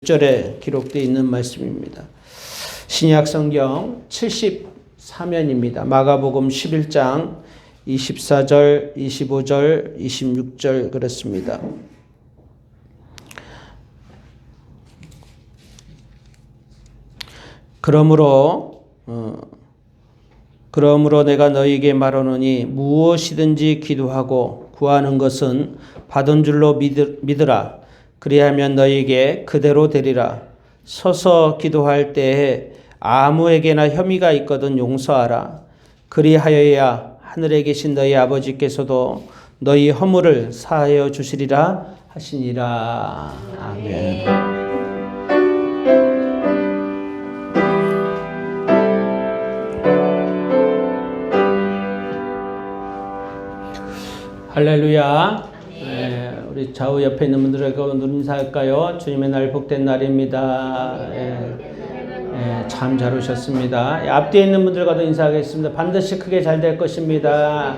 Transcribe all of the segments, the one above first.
절에 기록되어 있는 말씀입니다. 신약 성경 74면입니다. 마가복음 11장 24절, 25절, 26절 그렇습니다. 그러므로 내가 너희에게 말하노니 무엇이든지 기도하고 구하는 것은 받은 줄로 믿으라. 그리하면 너희에게 그대로 되리라. 서서 기도할 때에 아무에게나 혐의가 있거든 용서하라. 그리하여야 하늘에 계신 너희 아버지께서도 너희 허물을 사하여 주시리라 하시니라. 아멘. 할렐루야. 우리 좌우 옆에 있는 분들에게 오늘 인사할까요? 주님의 날 복된 날입니다. 참 잘 오셨습니다. 앞뒤에 있는 분들과도 인사하겠습니다. 반드시 크게 잘 될 것입니다.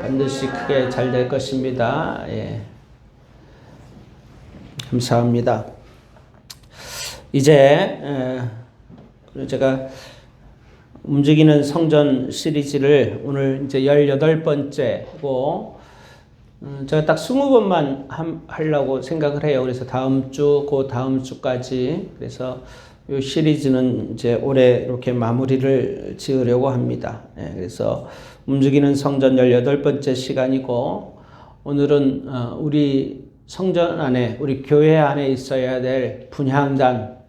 반드시 크게 잘 될 것입니다. 감사합니다. 이제 제가 움직이는 성전 시리즈를 오늘 이제 18번째고 제가 딱 20번만 하려고 생각을 해요. 그래서 다음 주, 그 다음 주까지. 그래서 이 시리즈는 이제 올해 이렇게 마무리를 지으려고 합니다. 그래서 움직이는 성전 18번째 시간이고, 오늘은 우리 성전 안에, 우리 교회 안에 있어야 될 분향단,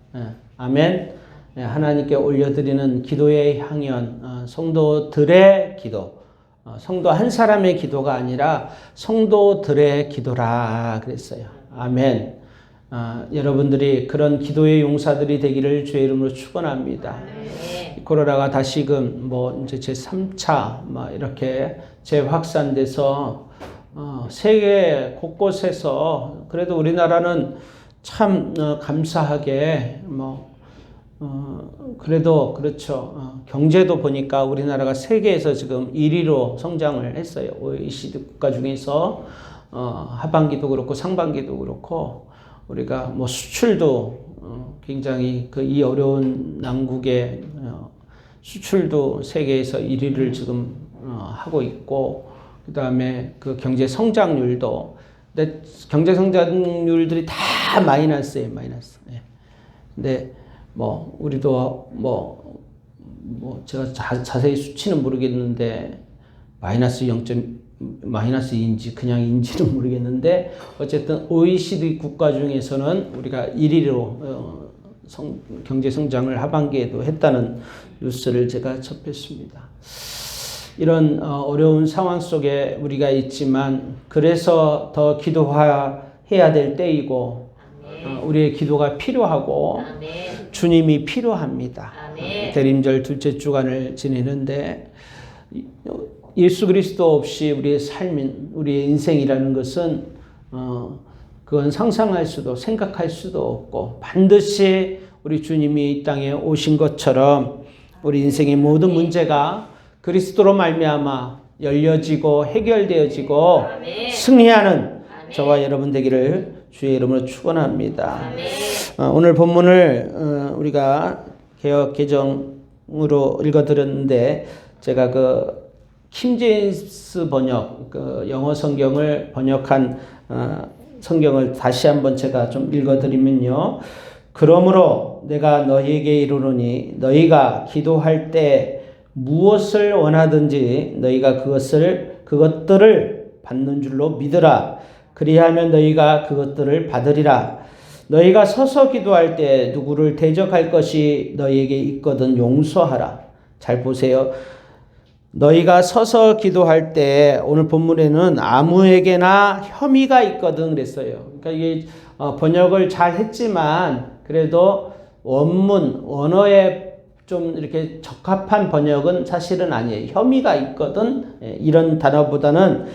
아멘. 하나님께 올려드리는 기도의 향연, 성도들의 기도. 성도 한 사람의 기도가 아니라 성도들의 기도라 그랬어요. 아멘. 여러분들이 그런 기도의 용사들이 되기를 주의 이름으로 축원합니다. 코로나가 다시금 이제 제 3차 이렇게 재확산돼서 세계 곳곳에서 그래도 우리나라는 참 감사하게 그래도 그렇죠. 경제도 보니까 우리나라가 세계에서 지금 1위로 성장을 했어요. OECD 국가 중에서 하반기도 그렇고 상반기도 그렇고 우리가 수출도 굉장히 이 어려운 난국에 수출도 세계에서 1위를 지금 하고 있고, 그 다음에 그 경제 성장률도, 근데 경제 성장률들이 다 마이너스예요, 마이너스. 근데 우리도 제가 자세히 수치는 모르겠는데 마이너스인지 그냥 인지는 모르겠는데 어쨌든 OECD 국가 중에서는 우리가 1위로 경제 성장을 하반기에도 했다는 뉴스를 제가 접했습니다. 이런 어려운 상황 속에 우리가 있지만 그래서 더 기도해야 될 때이고 우리의 기도가 필요하고 주님이 필요합니다. 대림절 둘째 주간을 지내는데 예수 그리스도 없이 우리의 삶인 우리의 인생이라는 것은 그건 상상할 수도 생각할 수도 없고, 반드시 우리 주님이 이 땅에 오신 것처럼 우리 인생의 모든 문제가 그리스도로 말미암아 열려지고 해결되어지고 승리하는 저와 여러분 되기를 주의 이름으로 축원합니다. 오늘 본문을 우리가 개역 개정으로 읽어드렸는데 제가 킹제임스 번역 영어 성경을 번역한 성경을 다시 한번 제가 좀 읽어드리면요. 그러므로 내가 너희에게 이르노니 너희가 기도할 때 무엇을 원하든지 너희가 그것들을 받는 줄로 믿으라. 그리하면 너희가 그것들을 받으리라. 너희가 서서 기도할 때 누구를 대적할 것이 너희에게 있거든 용서하라. 잘 보세요. 너희가 서서 기도할 때 오늘 본문에는 아무에게나 혐의가 있거든 그랬어요. 그러니까 이게 번역을 잘 했지만 그래도 원어에 좀 이렇게 적합한 번역은 사실은 아니에요. 혐의가 있거든. 이런 단어보다는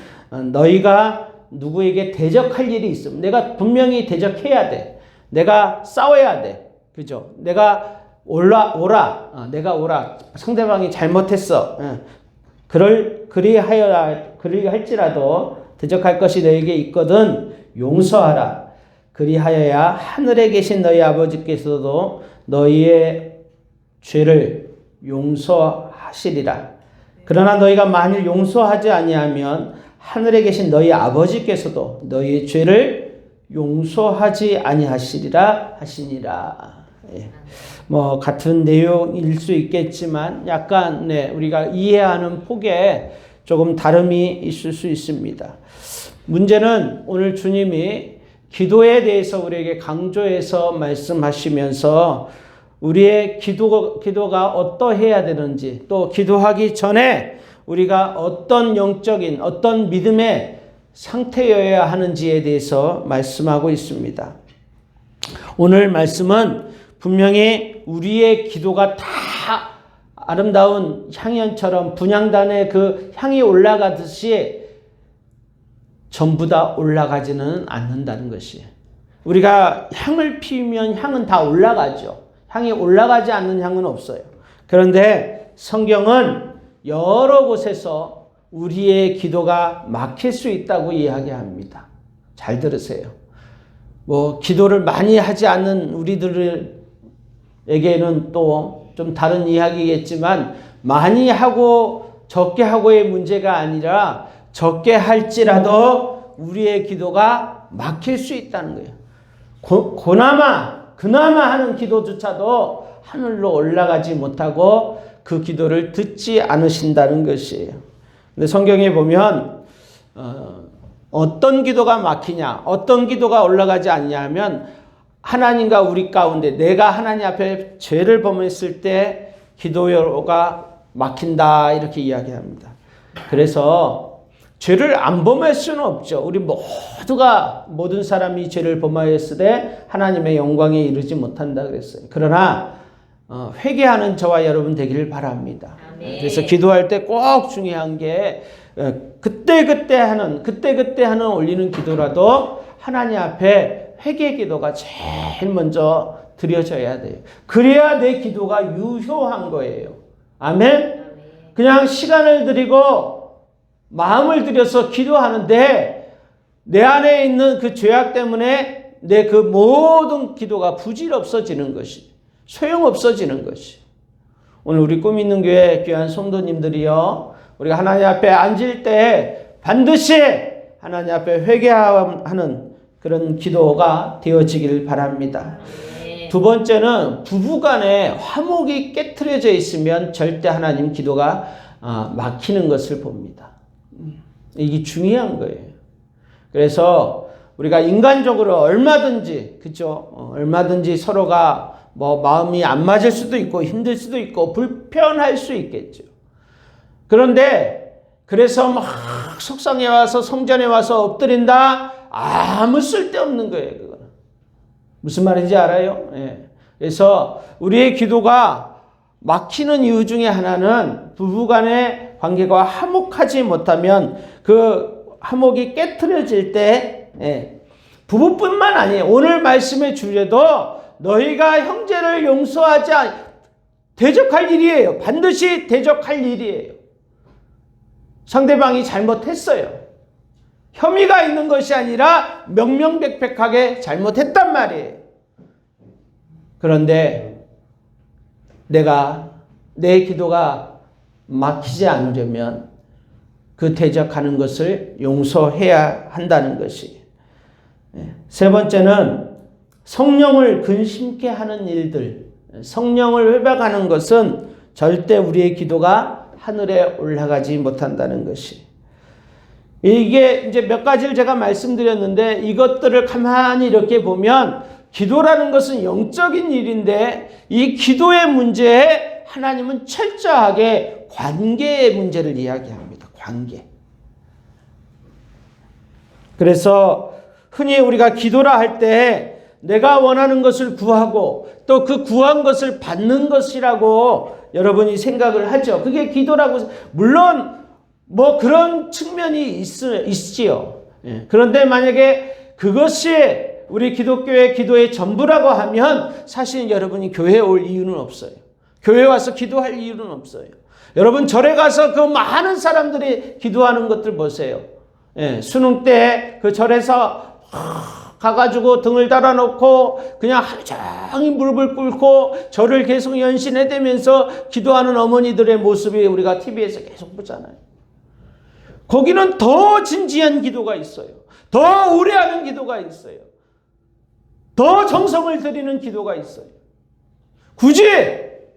너희가 누구에게 대적할 일이 있으면 내가 분명히 대적해야 돼. 내가 싸워야 돼. 그죠? 내가 내가 오라. 상대방이 잘못했어. 그리할지라도 대적할 것이 너에게 있거든 용서하라. 그리하여야 하늘에 계신 너희 아버지께서도 너희의 죄를 용서하시리라. 그러나 너희가 만일 용서하지 아니하면 하늘에 계신 너희 아버지께서도 너희의 죄를 용서하지 아니하시리라 하시니라. 예. 뭐 같은 내용일 수 있겠지만 약간 우리가 이해하는 폭에 조금 다름이 있을 수 있습니다. 문제는 오늘 주님이 기도에 대해서 우리에게 강조해서 말씀하시면서 우리의 기도가 어떠해야 되는지, 또 기도하기 전에 우리가 어떤 영적인 어떤 믿음의 상태여야 하는지에 대해서 말씀하고 있습니다. 오늘 말씀은 분명히 우리의 기도가 다 아름다운 향연처럼 분향단에 그 향이 올라가듯이 전부 다 올라가지는 않는다는 것이에요. 우리가 향을 피우면 향은 다 올라가죠. 향이 올라가지 않는 향은 없어요. 그런데 성경은 여러 곳에서 우리의 기도가 막힐 수 있다고 이야기합니다. 잘 들으세요. 뭐 기도를 많이 하지 않는 우리들에게는 또 좀 다른 이야기겠지만, 많이 하고 적게 하고의 문제가 아니라 적게 할지라도 우리의 기도가 막힐 수 있다는 거예요. 그나마 하는 기도조차도 하늘로 올라가지 못하고 그 기도를 듣지 않으신다는 것이에요. 근데 성경에 보면 어떤 기도가 막히냐, 어떤 기도가 올라가지 않냐 하면, 하나님과 우리 가운데 내가 하나님 앞에 죄를 범했을 때 기도가 막힌다, 이렇게 이야기합니다. 그래서 죄를 안 범할 수는 없죠. 우리 모든 사람이 죄를 범하였을 때 하나님의 영광에 이르지 못한다 그랬어요. 그러나 회개하는 저와 여러분 되기를 바랍니다. 아멘. 그래서 기도할 때 꼭 중요한 게 그때 하는 올리는 기도라도 하나님 앞에 회개 기도가 제일 먼저 드려져야 돼요. 그래야 내 기도가 유효한 거예요. 아멘? 그냥 시간을 들이고 마음을 들여서 기도하는데 내 안에 있는 그 죄악 때문에 내 그 모든 기도가 부질없어지는 것이, 소용없어지는 것이. 오늘 우리 꿈 있는 교회 귀한 성도님들이요, 우리가 하나님 앞에 앉을 때 반드시 하나님 앞에 회개하는 그런 기도가 되어지길 바랍니다. 두 번째는 부부간에 화목이 깨트려져 있으면 절대 하나님 기도가 막히는 것을 봅니다. 이게 중요한 거예요. 그래서 우리가 인간적으로 얼마든지, 그죠? 얼마든지 서로가 뭐 마음이 안 맞을 수도 있고 힘들 수도 있고 불편할 수 있겠죠. 그런데 그래서 막 속상해 와서 성전에 와서 엎드린다? 아무 쓸데없는 거예요, 그거는. 무슨 말인지 알아요? 예. 그래서 우리의 기도가 막히는 이유 중에 하나는 부부간의 관계가 화목하지 못하면 그 화목이 깨트려질 때, 부부뿐만 아니에요. 오늘 말씀의 주제도 너희가 형제를 용서하지 대적할 일이에요. 반드시 대적할 일이에요. 상대방이 잘못했어요. 혐의가 있는 것이 아니라 명명백백하게 잘못했단 말이에요. 그런데 내 기도가 막히지 않으려면 그 대적하는 것을 용서해야 한다는 것이. 세 번째는 성령을 근심케 하는 일들, 성령을 회박하는 것은 절대 우리의 기도가 하늘에 올라가지 못한다는 것이. 이게 이제 몇 가지를 제가 말씀드렸는데, 이것들을 가만히 이렇게 보면 기도라는 것은 영적인 일인데, 이 기도의 문제에 하나님은 철저하게 관계의 문제를 이야기합니다. 관계. 그래서 흔히 우리가 기도라 할 때 내가 원하는 것을 구하고 또 그 구한 것을 받는 것이라고 여러분이 생각을 하죠. 그게 기도라고. 물론 뭐 그런 측면이 있지요. 그런데 만약에 그것이 우리 기독교의 기도의 전부라고 하면 사실 여러분이 교회에 올 이유는 없어요. 교회에 와서 기도할 이유는 없어요. 여러분 절에 가서 그 많은 사람들이 기도하는 것들 보세요. 수능 때 그 절에서 가가지고 등을 달아놓고 그냥 하루 종일 무릎을 꿇고 저를 계속 연신해대면서 기도하는 어머니들의 모습이 우리가 TV에서 계속 보잖아요. 거기는 더 진지한 기도가 있어요. 더 오래하는 기도가 있어요. 더 정성을 들이는 기도가 있어요. 굳이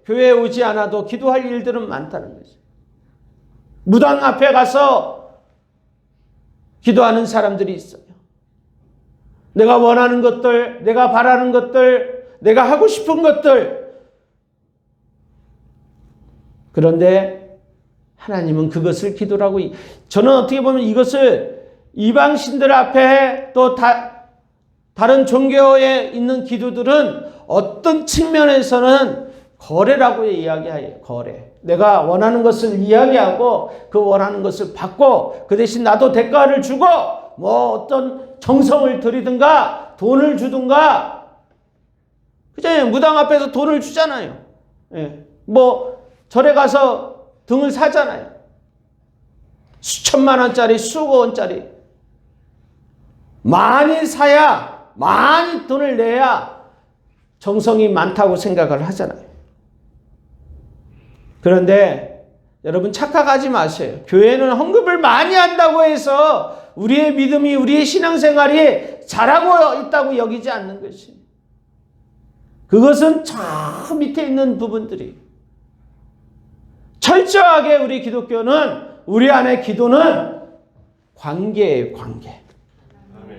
교회에 오지 않아도 기도할 일들은 많다는 거죠. 무당 앞에 가서 기도하는 사람들이 있어요. 내가 원하는 것들, 내가 바라는 것들, 내가 하고 싶은 것들. 그런데 하나님은 그것을 기도라고, 저는 어떻게 보면 이것을 이방신들 앞에 또 다른 종교에 있는 기도들은 어떤 측면에서는 거래라고 이야기해요. 거래. 내가 원하는 것을 이야기하고 그 원하는 것을 받고 그 대신 나도 대가를 주고 뭐 어떤 정성을 들이든가 돈을 주든가. 그잖아요. 무당 앞에서 돈을 주잖아요. 예. 뭐 절에 가서 등을 사잖아요. 수천만 원짜리, 수억 원짜리. 많이 사야, 많이 돈을 내야 정성이 많다고 생각을 하잖아요. 그런데 여러분 착각하지 마세요. 교회는 헌금을 많이 한다고 해서 우리의 믿음이, 우리의 신앙생활이 잘하고 있다고 여기지 않는 것이. 그것은 저 밑에 있는 부분들이. 철저하게 우리 기독교는, 우리 안에 기도는 관계예요, 관계.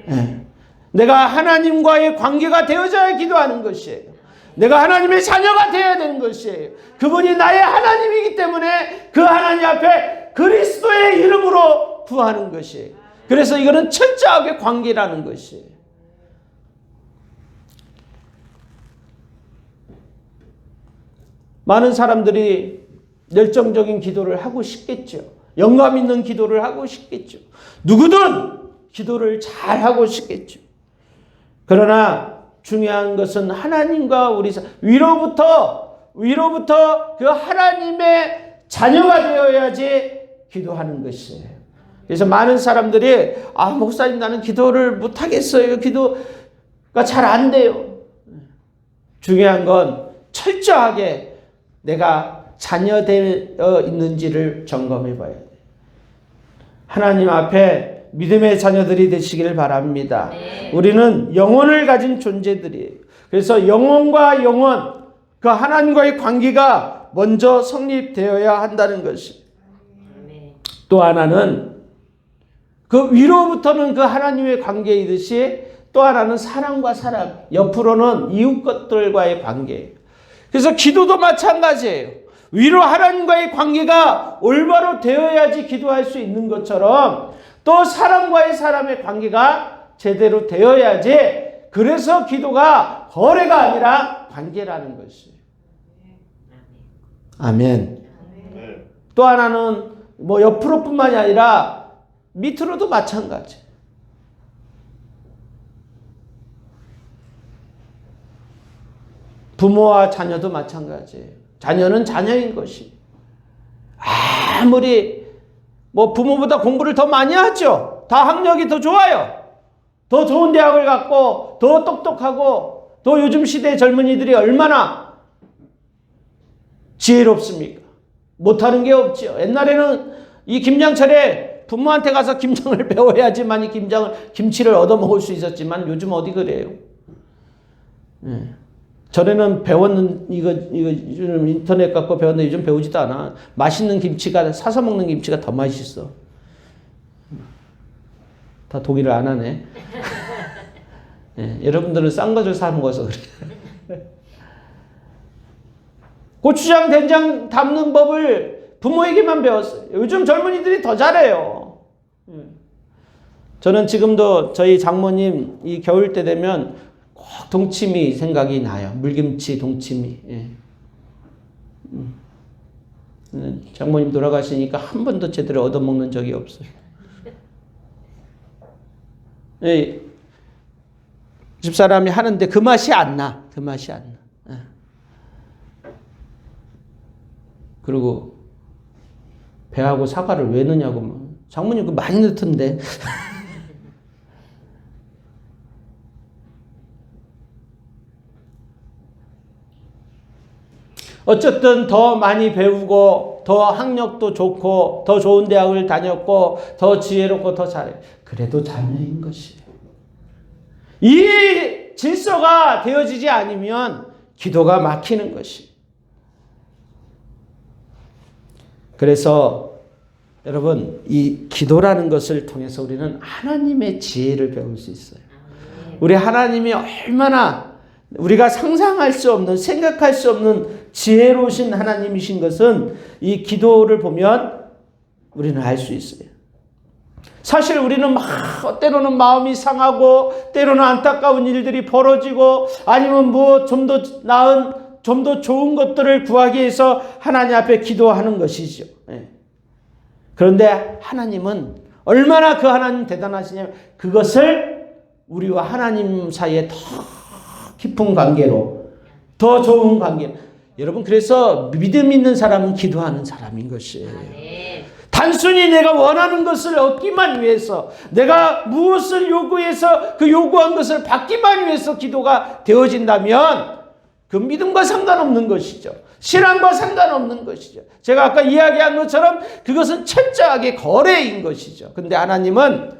네. 내가 하나님과의 관계가 되어져야 기도하는 것이에요. 내가 하나님의 자녀가 되어야 되는 것이에요. 그분이 나의 하나님이기 때문에 그 하나님 앞에 그리스도의 이름으로 구하는 것이에요. 그래서 이거는 철저하게 관계라는 것이에요. 많은 사람들이 열정적인 기도를 하고 싶겠죠. 영감 있는 기도를 하고 싶겠죠. 누구든 기도를 잘 하고 싶겠죠. 그러나 중요한 것은 하나님과 우리 위로부터 그 하나님의 자녀가 되어야지 기도하는 것이에요. 그래서 많은 사람들이 목사님 나는 기도를 못하겠어요. 기도가 잘 안 돼요. 중요한 건 철저하게 내가 자녀되어 있는지를 점검해 봐야 돼요. 하나님 앞에 믿음의 자녀들이 되시기를 바랍니다. 네. 우리는 영혼을 가진 존재들이에요. 그래서 영혼과 영혼, 그 하나님과의 관계가 먼저 성립되어야 한다는 것이. 또 하나는 그 위로부터는 그 하나님의 관계이듯이 또 하나는 사람과 사람, 옆으로는 이웃 것들과의 관계예요. 그래서 기도도 마찬가지예요. 위로 하나님과의 관계가 올바로 되어야지 기도할 수 있는 것처럼 또 사람과의 사람의 관계가 제대로 되어야지, 그래서 기도가 거래가 아니라 관계라는 것이에요. 아멘. 또 하나는 뭐 옆으로뿐만이 아니라 밑으로도 마찬가지. 부모와 자녀도 마찬가지예요. 자녀는 자녀인 것이. 아무리 뭐 부모보다 공부를 더 많이 하죠. 다 학력이 더 좋아요. 더 좋은 대학을 갔고 더 똑똑하고 더 요즘 시대의 젊은이들이 얼마나 지혜롭습니까? 못하는 게 없죠. 옛날에는 이 김장철에 부모한테 가서 김장을 배워야지만 이 김치를 얻어먹을 수 있었지만 요즘 어디 그래요? 전에는 배웠는 이거 요즘 인터넷 갖고 배웠는데 요즘 배우지도 않아. 맛있는 김치가, 사서 먹는 김치가 더 맛있어. 다 동의를 안 하네. 여러분들은 싼 것을 사 먹어서 그래. 고추장, 된장 담는 법을 부모에게만 배웠어요. 요즘 젊은이들이 더 잘해요. 저는 지금도 저희 장모님 이 겨울 때 되면 꼭 동치미 생각이 나요. 물김치, 동치미. 장모님 돌아가시니까 한 번도 제대로 얻어먹는 적이 없어요. 집사람이 하는데 그 맛이 안 나. 그 맛이 안 나. 그리고 배하고 사과를 왜 넣냐고. 장모님 그 많이 넣던데. 어쨌든 더 많이 배우고 더 학력도 좋고 더 좋은 대학을 다녔고 더 지혜롭고 더 잘해. 그래도 자녀인 것이에요. 이 질서가 되어지지 않으면 기도가 막히는 것이. 그래서 여러분 이 기도라는 것을 통해서 우리는 하나님의 지혜를 배울 수 있어요. 우리 하나님이 얼마나 우리가 상상할 수 없는 생각할 수 없는 지혜로우신 하나님이신 것은 이 기도를 보면 우리는 알 수 있어요. 사실 우리는 막 때로는 마음이 상하고 때로는 안타까운 일들이 벌어지고 아니면 뭐 좀 더 나은 좀 더 좋은 것들을 구하기 위해서 하나님 앞에 기도하는 것이죠. 그런데 하나님은 얼마나 그 하나님 대단하시냐면 그것을 우리와 하나님 사이에 더 깊은 관계로 더 좋은 관계. 여러분 그래서 믿음 있는 사람은 기도하는 사람인 것이에요. 단순히 내가 원하는 것을 얻기만 위해서 내가 무엇을 요구해서 그 요구한 것을 받기만 위해서 기도가 되어진다면 그 믿음과 상관없는 것이죠. 신앙과 상관없는 것이죠. 제가 아까 이야기한 것처럼 그것은 철저하게 거래인 것이죠. 근데 하나님은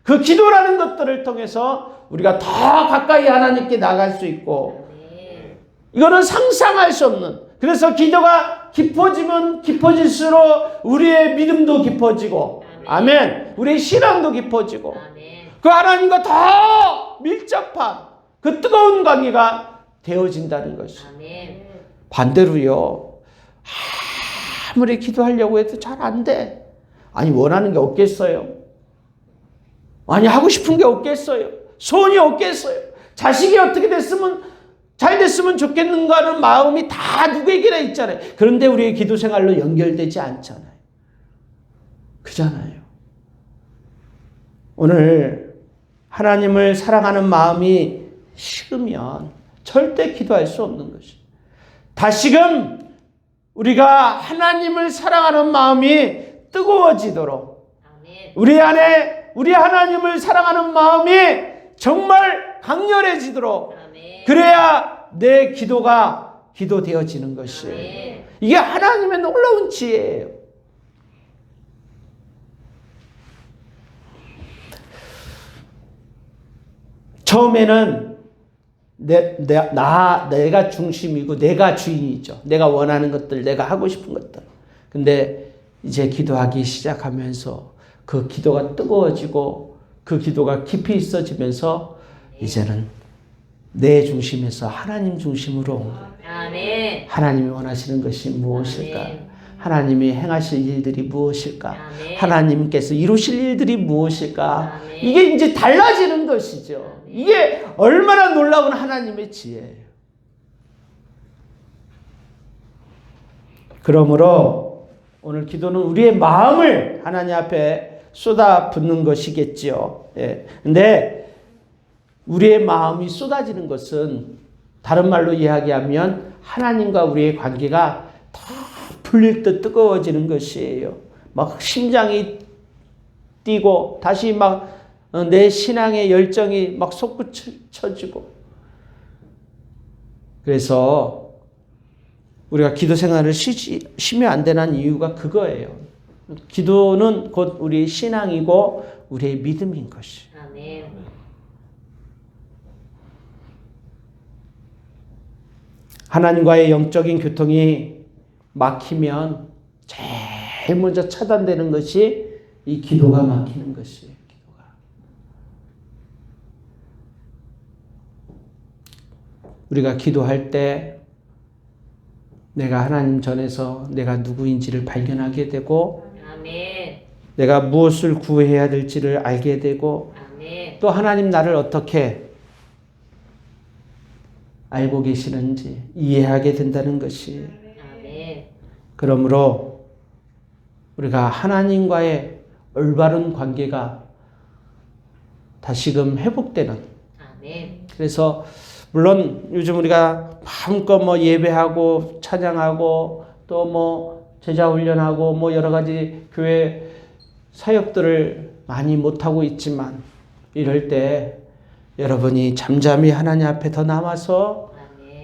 그 기도라는 것들을 통해서 우리가 더 가까이 하나님께 나갈 수 있고 이거는 상상할 수 없는. 그래서 기도가 깊어지면 깊어질수록 우리의 믿음도 깊어지고 아멘. 우리의 신앙도 깊어지고 그 하나님과 더 밀접한 그 뜨거운 관계가 되어진다는 것이죠. 반대로요. 아무리 기도하려고 해도 잘 안 돼. 아니 원하는 게 없겠어요? 아니 하고 싶은 게 없겠어요? 소원이 없겠어요? 자식이 어떻게 됐으면 잘 됐으면 좋겠는가 하는 마음이 다 누구에게나 있잖아요. 그런데 우리의 기도 생활로 연결되지 않잖아요. 그잖아요. 오늘 하나님을 사랑하는 마음이 식으면 절대 기도할 수 없는 것이죠. 다시금 우리가 하나님을 사랑하는 마음이 뜨거워지도록 우리 안에 우리 하나님을 사랑하는 마음이 정말 강렬해지도록 그래야 내 기도가 기도되어지는 것이에요. 이게 하나님의 놀라운 지혜예요. 처음에는 내가 중심이고 내가 주인이죠. 내가 원하는 것들, 내가 하고 싶은 것들. 근데 이제 기도하기 시작하면서 그 기도가 뜨거워지고 그 기도가 깊이 있어지면서 이제는 내 중심에서 하나님 중심으로 온 거예요. 하나님이 원하시는 것이 무엇일까? 하나님이 행하실 일들이 무엇일까? 하나님께서 이루실 일들이 무엇일까? 이게 이제 달라지는 것이죠. 이게 얼마나 놀라운 하나님의 지혜예요. 그러므로 오늘 기도는 우리의 마음을 하나님 앞에 쏟아붓는 것이겠지요. 근데 우리의 마음이 쏟아지는 것은 다른 말로 이야기하면 하나님과 우리의 관계가 더 풀릴 듯 뜨거워지는 것이에요. 막 심장이 뛰고 다시 막 내 신앙의 열정이 막 솟구쳐지고. 그래서 우리가 기도 생활을 쉬면 안 되는 이유가 그거예요. 기도는 곧 우리의 신앙이고 우리의 믿음인 것이. 아멘. 하나님과의 영적인 교통이 막히면 제일 먼저 차단되는 것이 이 기도가 막히는 것이에요. 기도가. 우리가 기도할 때 내가 하나님 전에서 내가 누구인지를 발견하게 되고 아멘. 내가 무엇을 구해야 될지를 알게 되고 아멘. 또 하나님 나를 어떻게 알고 계시는지 이해하게 된다는 것이. 그러므로 우리가 하나님과의 올바른 관계가 다시금 회복되는. 그래서 물론 요즘 우리가 마음껏 뭐 예배하고 찬양하고 또 뭐 제자 훈련하고 뭐 여러 가지 교회 사역들을 많이 못하고 있지만 이럴 때 여러분이 잠잠히 하나님 앞에 더 남아서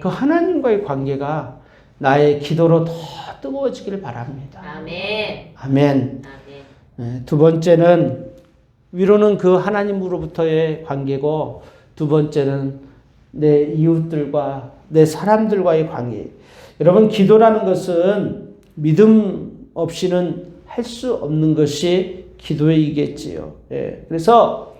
그 하나님과의 관계가 나의 기도로 더 뜨거워지길 바랍니다. 아멘. 아멘. 아멘. 두 번째는 위로는 그 하나님으로부터의 관계고 두 번째는 내 이웃들과 내 사람들과의 관계. 여러분 기도라는 것은 믿음 없이는 할 수 없는 것이 기도이겠지요. 예. 그래서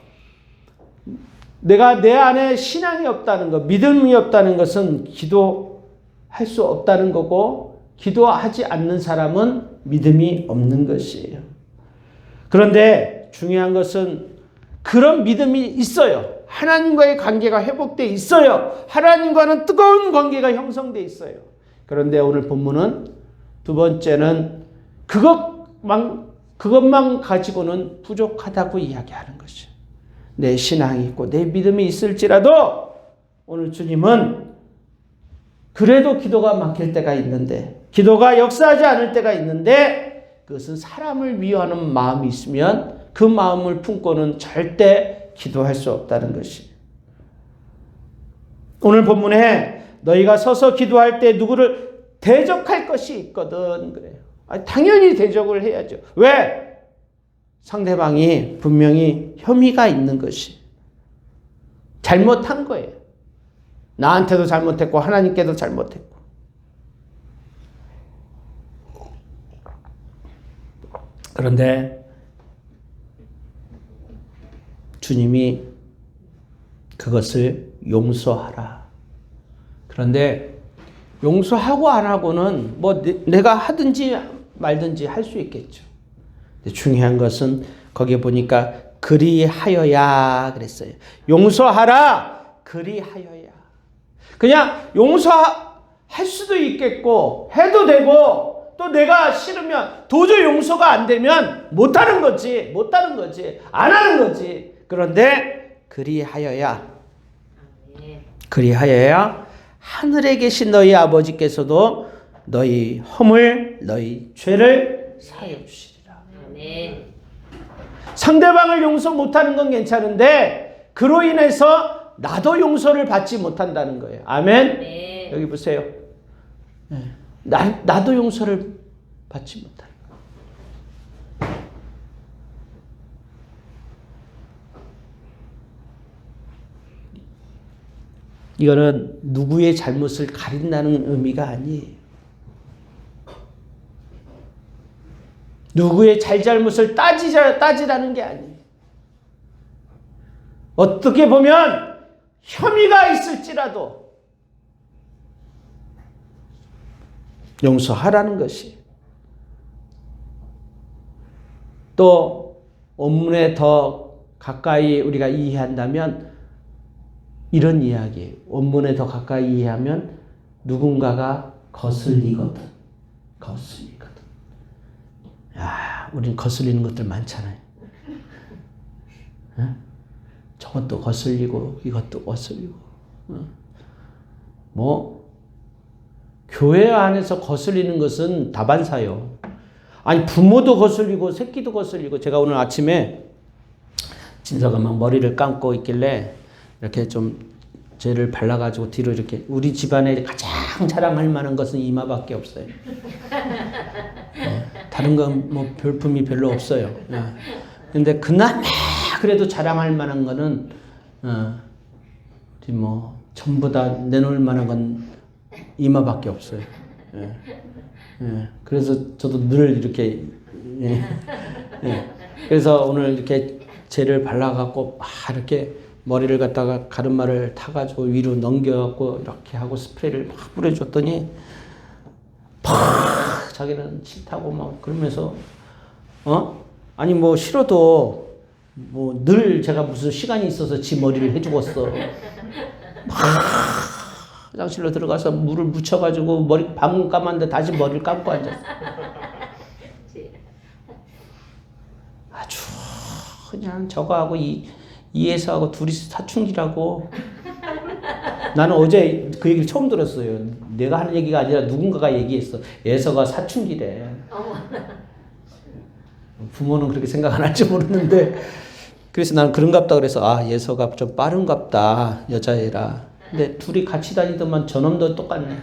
내가 내 안에 신앙이 없다는 것, 믿음이 없다는 것은 기도할 수 없다는 거고 기도하지 않는 사람은 믿음이 없는 것이에요. 그런데 중요한 것은 그런 믿음이 있어요. 하나님과의 관계가 회복되어 있어요. 하나님과는 뜨거운 관계가 형성되어 있어요. 그런데 오늘 본문은 두 번째는 그것만 가지고는 부족하다고 이야기하는 것이죠. 내 신앙이 있고 내 믿음이 있을지라도 오늘 주님은 그래도 기도가 막힐 때가 있는데 기도가 역사하지 않을 때가 있는데 그것은 사람을 위하는 마음이 있으면 그 마음을 품고는 절대 기도할 수 없다는 것이. 오늘 본문에 너희가 서서 기도할 때 누구를 대적할 것이 있거든 그래요. 당연히 대적을 해야죠. 왜? 상대방이 분명히 혐의가 있는 것이 잘못한 거예요. 나한테도 잘못했고 하나님께도 잘못했고. 그런데 주님이 그것을 용서하라. 그런데 용서하고 안 하고는 뭐 내가 하든지 말든지 할 수 있겠죠. 근데 중요한 것은 거기에 보니까 그리하여야 그랬어요. 용서하라. 그리하여야. 그냥 용서할 수도 있겠고 해도 되고 또 내가 싫으면 도저히 용서가 안 되면 못하는 거지. 안 하는 거지. 그런데 그리하여야. 그리하여야 하늘에 계신 너희 아버지께서도 너희 허물 너희 죄를 사하여 주시리라. 상대방을 용서 못하는 건 괜찮은데 그로 인해서 나도 용서를 받지 못한다는 거예요. 아멘. 네. 여기 보세요. 나도 용서를 받지 못한다. 이거는 누구의 잘못을 가린다는 의미가 아니에요. 누구의 잘잘못을 따지라는 게 아니에요. 어떻게 보면 혐의가 있을지라도 용서하라는 것이. 또 원문에 더 가까이 우리가 이해한다면 이런 이야기예요. 원문에 더 가까이 이해하면 누군가가 거슬리거든. 야, 우린 거슬리는 것들 많잖아요. 어? 저것도 거슬리고 이것도 거슬리고. 뭐 교회 안에서 거슬리는 것은 다반사요. 아니 부모도 거슬리고 새끼도 거슬리고. 제가 오늘 아침에 진서가 막 머리를 감고 있길래 이렇게 좀 젤을 발라가지고 뒤로 이렇게. 우리 집안에 가장 자랑할 만한 것은 이마밖에 없어요. 다른 건 뭐 별품이 별로 없어요. 근데 그나마 그래도 자랑할 만한 거는 뭐 전부 다 내놓을 만한 건 이마밖에 없어요. 그래서 저도 늘 이렇게 그래서 오늘 이렇게 젤을 발라갖고 이렇게 머리를 갖다가 가르마를 타가지고 위로 넘겨갖고 이렇게 하고 스프레이를 막 뿌려줬더니 자기는 싫다고 막 그러면서 아니 뭐 싫어도 뭐 늘 제가 무슨 시간이 있어서 지 머리를 해주겠어. 화장실로 들어가서 물을 묻혀가지고 머리 방금 감았는데 다시 머리를 감고 앉았어. 아주 그냥 저거하고 이예서하고 둘이 사춘기라고. 나는 어제 그 얘기를 처음 들었어요. 내가 하는 얘기가 아니라 누군가가 얘기했어. 예서가 사춘기래. 부모는 그렇게 생각 안 할지 모르는데 그래서 나는 그런갑다 그래서 예서가 좀 빠른갑다 여자애라. 근데 둘이 같이 다니더만 저놈도 똑같네.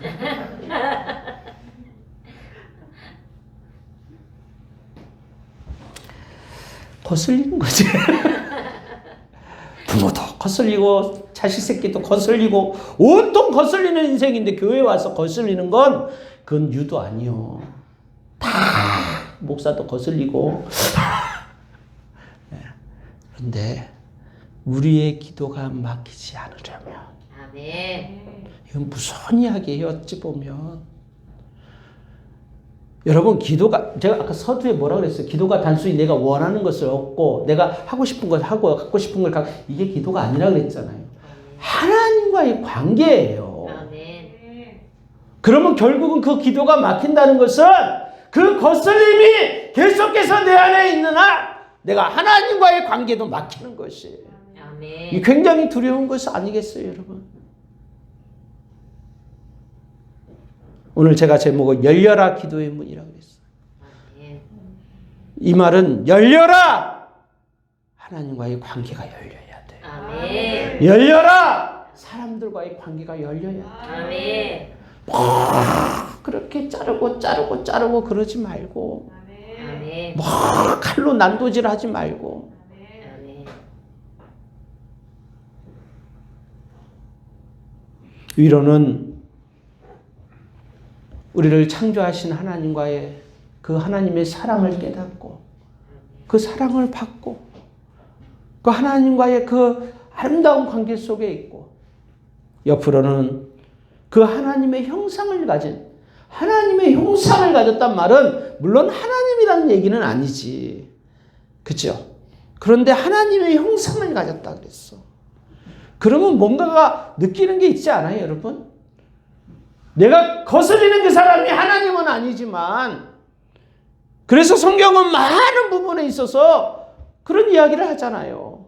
거슬리는 거지. 부모도 거슬리고 자식 새끼도 거슬리고 온통 거슬리는 인생인데 교회 와서 거슬리는 건 그건 유도 아니요. 다 목사도 거슬리고. 그런데 우리의 기도가 막히지 않으려면 아멘. 이건 무서운 이야기예요. 어찌 보면. 여러분 기도가 제가 아까 서두에 뭐라 그랬어요? 기도가 단순히 내가 원하는 것을 얻고 내가 하고 싶은 걸 하고 갖고 싶은 걸 갖고 이게 기도가 아니라 그랬잖아요. 하나님과의 관계예요. 아멘. 그러면 결국은 그 기도가 막힌다는 것은 그 거슬림이 계속해서 내 안에 있는 한 내가 하나님과의 관계도 막히는 것이에요. 아멘. 이 굉장히 두려운 것이 아니겠어요, 여러분? 오늘 제가 제목을 열려라 기도의 문이라고 했어요. 아멘. 이 말은 열려라! 하나님과의 관계가 열려야 돼. 아멘. 열려라! 사람들과의 관계가 열려야 돼. 아멘. 그렇게 자르고 그러지 말고 아멘. 칼로 난도질 하지 말고 아멘. 위로는 우리를 창조하신 하나님과의 그 하나님의 사랑을 깨닫고 그 사랑을 받고 그 하나님과의 그 아름다운 관계 속에 있고 옆으로는 그 하나님의 형상을 가졌단 말은 물론 하나님이라는 얘기는 아니지. 그죠? 그런데 하나님의 형상을 가졌다 그랬어. 그러면 뭔가가 느끼는 게 있지 않아요, 여러분? 내가 거슬리는 그 사람이 하나님은 아니지만 그래서 성경은 많은 부분에 있어서 그런 이야기를 하잖아요.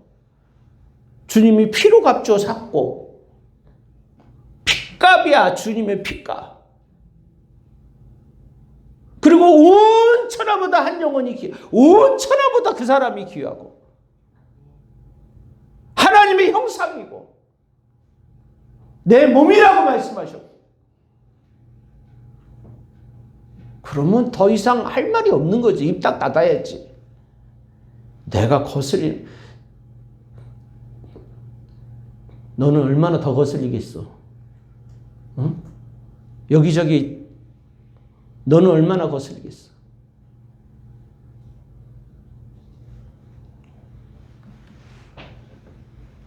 주님이 피로 값줘 샀고 핏값이야, 주님의 핏값. 그리고 온 천하보다 한 영혼이 온 천하보다 그 사람이 귀하고 하나님의 형상이고 내 몸이라고 말씀하셨고 그러면 더 이상 할 말이 없는 거지. 입 딱 닫아야지. 내가 너는 얼마나 더 거슬리겠어? 응? 여기저기 너는 얼마나 거슬리겠어?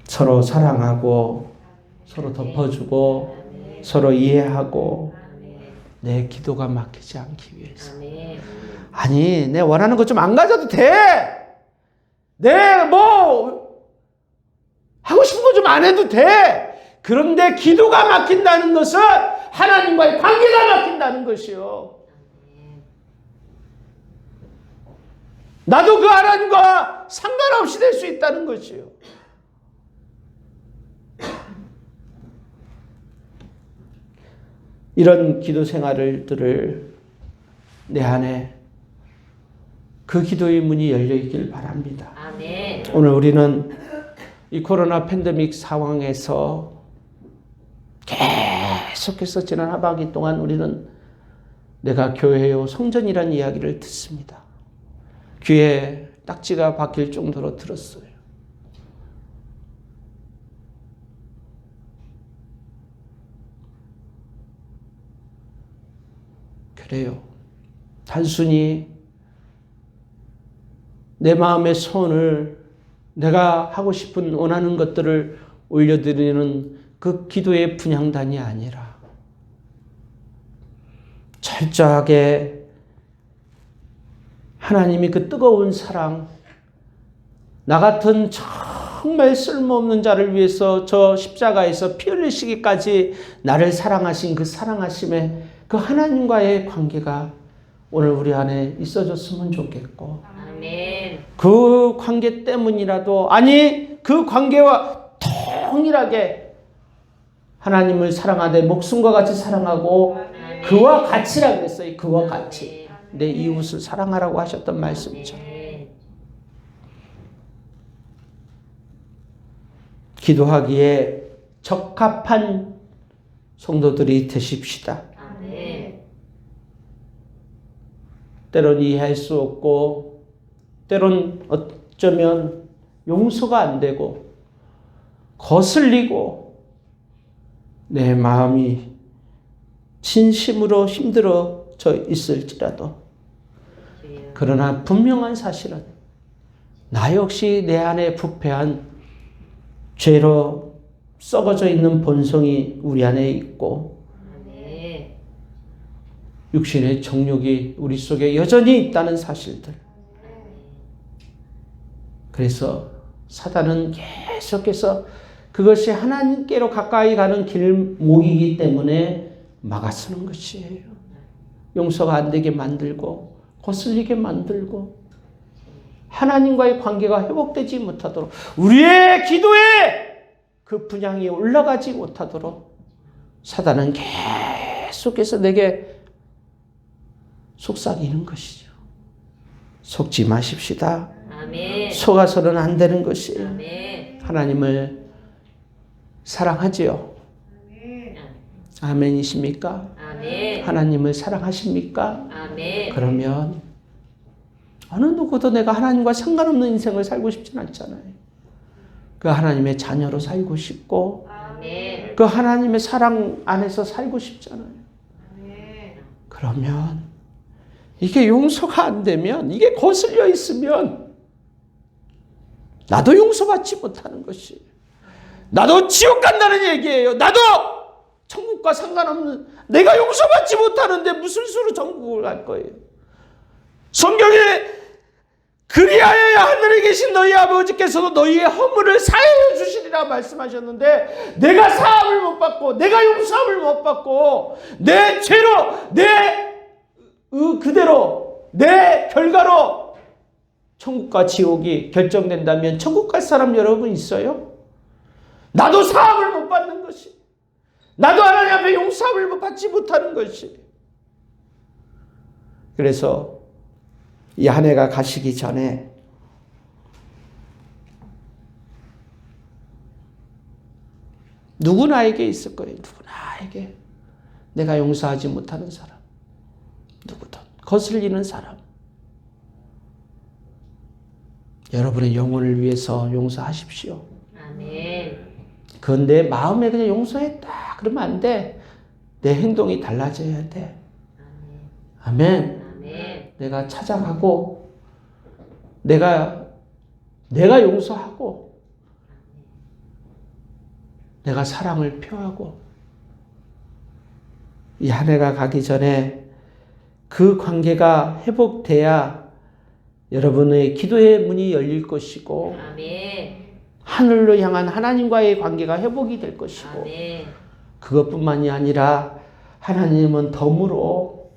서로 사랑하고 서로 덮어주고 서로 이해하고 내 기도가 막히지 않기 위해서. 아멘. 아니, 내 원하는 것 좀 안 가져도 돼. 내 하고 싶은 거 좀 안 해도 돼. 그런데 기도가 막힌다는 것은 하나님과의 관계가 막힌다는 것이요. 나도 그 하나님과 상관없이 될 수 있다는 것이요. 이런 기도 생활들을 내 안에 그 기도의 문이 열려 있길 바랍니다. 아멘. 오늘 우리는 이 코로나 팬데믹 상황에서 계속해서 지난 하반기 동안 우리는 내가 교회요 성전이라는 이야기를 듣습니다. 귀에 딱지가 박힐 정도로 들었어요. 그래요. 단순히 내 마음의 소원을 내가 하고 싶은 원하는 것들을 올려드리는 그 기도의 분향단이 아니라 철저하게 하나님이 그 뜨거운 사랑, 나 같은 정말 쓸모없는 자를 위해서 저 십자가에서 피 흘리시기까지 나를 사랑하신 그 사랑하심에 그 하나님과의 관계가 오늘 우리 안에 있어졌으면 좋겠고 아멘. 그 관계 때문이라도 아니 그 관계와 동일하게 하나님을 사랑하되 목숨과 같이 사랑하고 그와 같이라 그랬어요. 그와 같이 내 이웃을 사랑하라고 하셨던 말씀이죠. 기도하기에 적합한 성도들이 되십시다. 때론 이해할 수 없고 때론 어쩌면 용서가 안 되고 거슬리고 내 마음이 진심으로 힘들어져 있을지라도 그러나 분명한 사실은 나 역시 내 안에 부패한 죄로 썩어져 있는 본성이 우리 안에 있고 육신의 정욕이 우리 속에 여전히 있다는 사실들. 그래서 사단은 계속해서 그것이 하나님께로 가까이 가는 길목이기 때문에 막아서는 것이에요. 용서가 안 되게 만들고 거슬리게 만들고 하나님과의 관계가 회복되지 못하도록 우리의 기도에 그 분향이 올라가지 못하도록 사단은 계속해서 내게 속삭이는 것이죠. 속지 마십시다. 아멘. 속아서는 안 되는 것이에요. 아멘. 하나님을 사랑하지요. 아멘이십니까? 아멘. 하나님을 사랑하십니까? 아멘. 그러면 어느 누구도 내가 하나님과 상관없는 인생을 살고 싶진 않잖아요. 그 하나님의 자녀로 살고 싶고 아멘. 그 하나님의 사랑 안에서 살고 싶잖아요. 그러면 이게 용서가 안 되면 이게 거슬려 있으면 나도 용서받지 못하는 것이 나도 지옥 간다는 얘기예요. 나도 천국과 상관없는 내가 용서받지 못하는데 무슨 수로 천국을 갈 거예요. 성경에 그리하여야 하늘에 계신 너희 아버지께서도 너희의 허물을 사하여 주시리라 말씀하셨는데 내가 사함을 못 받고 내가 용서함을 못 받고 내 죄로 내 그대로 내 결과로 천국과 지옥이 결정된다면 천국 갈 사람 여러분 있어요? 나도 사함을 못 받는 것이 나도 하나님 앞에 용서함을 못 받지 못하는 것이 그래서 이 한 해가 가시기 전에 누구나에게 있을 거예요. 누구나에게 내가 용서하지 못하는 사람 누구든 거슬리는 사람 여러분의 영혼을 위해서 용서하십시오. 아멘. 그건 내 마음에 그냥 용서했다 그러면 안 돼. 내 행동이 달라져야 돼. 아멘. 아멘. 내가 찾아가고 내가 용서하고 내가 사랑을 표하고 이 한 해가 가기 전에 그 관계가 회복돼야 여러분의 기도의 문이 열릴 것이고 아멘. 하늘로 향한 하나님과의 관계가 회복이 될 것이고 아멘. 그것뿐만이 아니라 하나님은 덤으로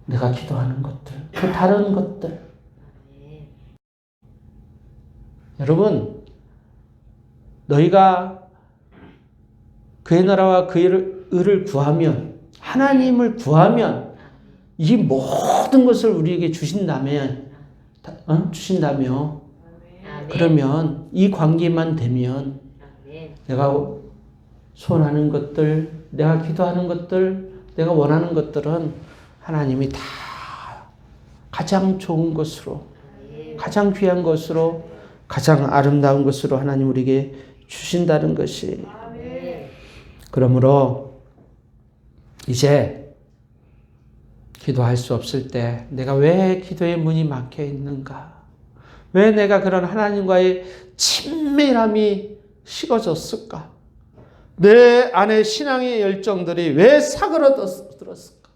내가 기도하는 것들 그 다른 것들 여러분 너희가 그의 나라와 그의 의를 구하면 하나님을 구하면 이 모든 것을 우리에게 주신다며 그러면 이 관계만 되면 내가 소원하는 것들 내가 기도하는 것들 내가 원하는 것들은 하나님이 다 가장 좋은 것으로 가장 귀한 것으로 가장 아름다운 것으로 하나님 우리에게 주신다는 것이 그러므로 이제 기도할 수 없을 때 내가 왜 기도의 문이 막혀 있는가 왜 내가 그런 하나님과의 친밀함이 식어졌을까 내 안에 신앙의 열정들이 왜 사그러들었을까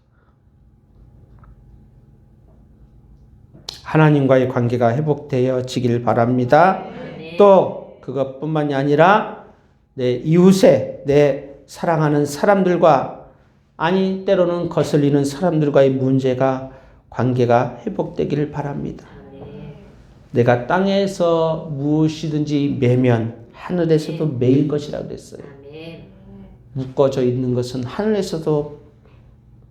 하나님과의 관계가 회복되어지길 바랍니다. 또 그것뿐만이 아니라 내 이웃에 내 사랑하는 사람들과 아니 때로는 거슬리는 사람들과의 문제가 관계가 회복되기를 바랍니다. 내가 땅에서 무엇이든지 매면 하늘에서도 매일 것이라고 그랬어요. 묶어져 있는 것은 하늘에서도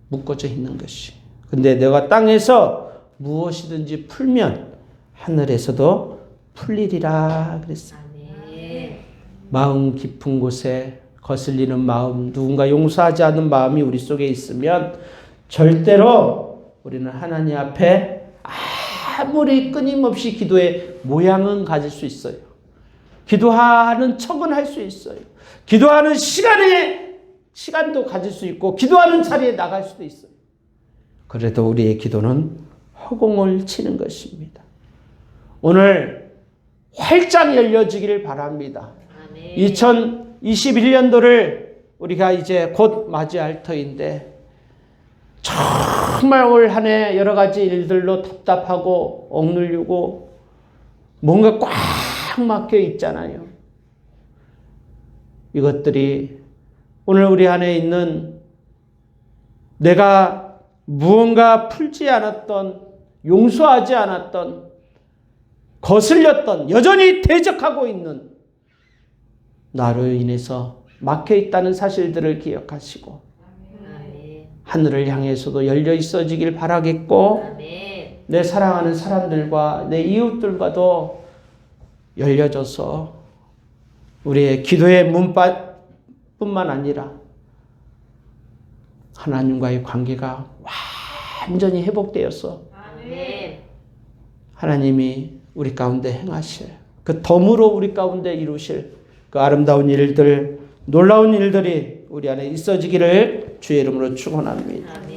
묶어져 있는 것이. 근데 내가 땅에서 무엇이든지 풀면 하늘에서도 풀리리라 그랬어요. 마음 깊은 곳에 거슬리는 마음, 누군가 용서하지 않는 마음이 우리 속에 있으면 절대로 우리는 하나님 앞에 아무리 끊임없이 기도의 모양은 가질 수 있어요. 기도하는 척은 할 수 있어요. 기도하는 시간도 가질 수 있고 기도하는 자리에 나갈 수도 있어요. 그래도 우리의 기도는 허공을 치는 것입니다. 오늘 활짝 열려지기를 바랍니다. 아멘. 2021년도를 우리가 이제 곧 맞이할 터인데 정말 올 한 해 여러 가지 일들로 답답하고 억눌리고 뭔가 꽉 막혀 있잖아요. 이것들이 오늘 우리 안에 있는 내가 무언가 풀지 않았던, 용서하지 않았던, 거슬렸던, 여전히 대적하고 있는 나로 인해서 막혀 있다는 사실들을 기억하시고 아멘. 하늘을 향해서도 열려 있어지길 바라겠고 아멘. 내 사랑하는 사람들과 내 이웃들과도 열려져서 우리의 기도의 문밖뿐만 아니라 하나님과의 관계가 완전히 회복되어서 아멘. 하나님이 우리 가운데 행하실 그 덤으로 우리 가운데 이루실 그 아름다운 일들, 놀라운 일들이 우리 안에 있어지기를 주의 이름으로 축원합니다. 아멘.